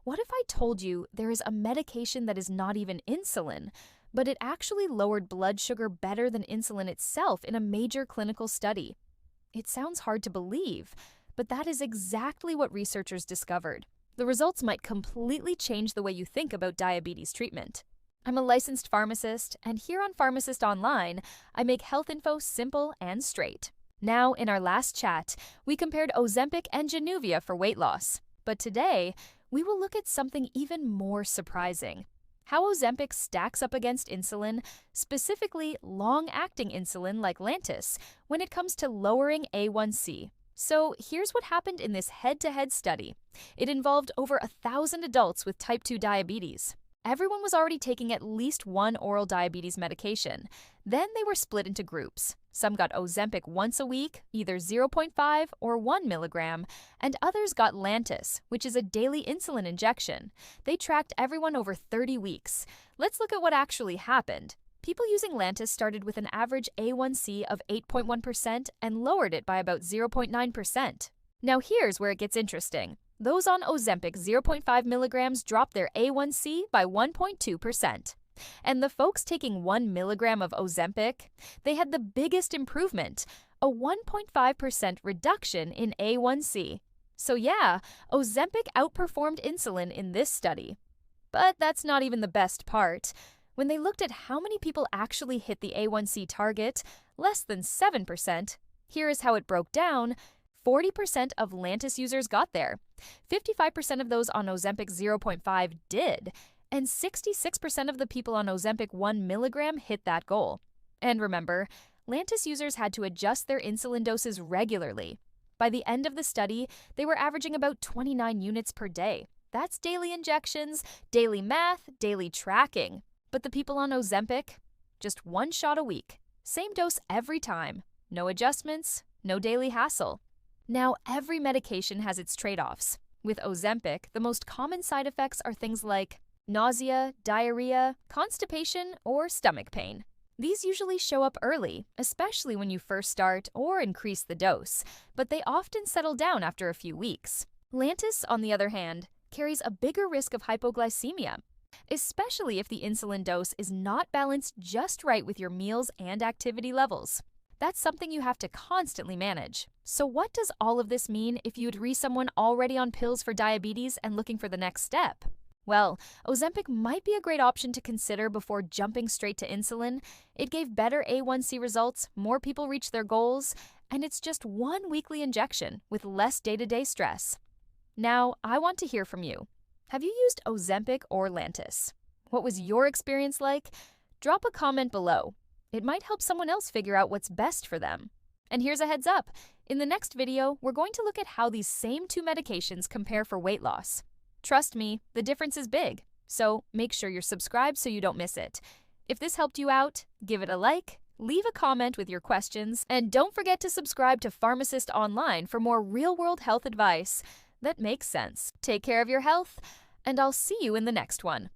What if I told you there is a medication that is not even insulin, but it actually lowered blood sugar better than insulin itself in a major clinical study? It sounds hard to believe, but that is exactly what researchers discovered. The results might completely change the way you think about diabetes treatment. I'm a licensed pharmacist, and here on Pharmacist Online, I make health info simple and straight. Now, in our last chat, we compared Ozempic and Januvia for weight loss. But today, we will look at something even more surprising. How Ozempic stacks up against insulin, specifically long-acting insulin like Lantus, when it comes to lowering A1C. So here's what happened in this head-to-head study. It involved over 1,000 adults with type 2 diabetes. Everyone was already taking at least one oral diabetes medication. Then they were split into groups. Some got Ozempic once a week, either 0.5 or 1 milligram, and others got Lantus, which is a daily insulin injection. They tracked everyone over 30 weeks. Let's look at what actually happened. People using Lantus started with an average A1C of 8.1% and lowered it by about 0.9%. Now here's where it gets interesting. Those on Ozempic 0.5 milligrams dropped their A1C by 1.2%. And the folks taking 1 milligram of Ozempic, they had the biggest improvement, a 1.5% reduction in A1C. So yeah, Ozempic outperformed insulin in this study. But that's not even the best part. When they looked at how many people actually hit the A1C target, less than 7%, here is how it broke down. 40% of Lantus users got there, 55% of those on Ozempic 0.5 did, and 66% of the people on Ozempic 1 milligram hit that goal. And remember, Lantus users had to adjust their insulin doses regularly. By the end of the study, they were averaging about 29 units per day. That's daily injections, daily math, daily tracking. But the people on Ozempic? Just 1 shot a week. Same dose every time. No adjustments, no daily hassle. Now, every medication has its trade-offs. With Ozempic, the most common side effects are things like nausea, diarrhea, constipation, or stomach pain. These usually show up early, especially when you first start or increase the dose, but they often settle down after a few weeks. Lantus, on the other hand, carries a bigger risk of hypoglycemia, especially if the insulin dose is not balanced just right with your meals and activity levels. That's something you have to constantly manage. So what does all of this mean if you'd someone already on pills for diabetes and looking for the next step? Well, Ozempic might be a great option to consider before jumping straight to insulin. It gave better A1C results, more people reached their goals, and it's just 1 weekly injection with less day-to-day stress. Now, I want to hear from you. Have you used Ozempic or Lantus? What was your experience like? Drop a comment below. It might help someone else figure out what's best for them. And here's a heads up. In the next video, we're going to look at how these same 2 medications compare for weight loss. Trust me, the difference is big. So make sure you're subscribed so you don't miss it. If this helped you out, give it a like, leave a comment with your questions, and don't forget to subscribe to Pharmacist Online for more real-world health advice that makes sense. Take care of your health, and I'll see you in the next one.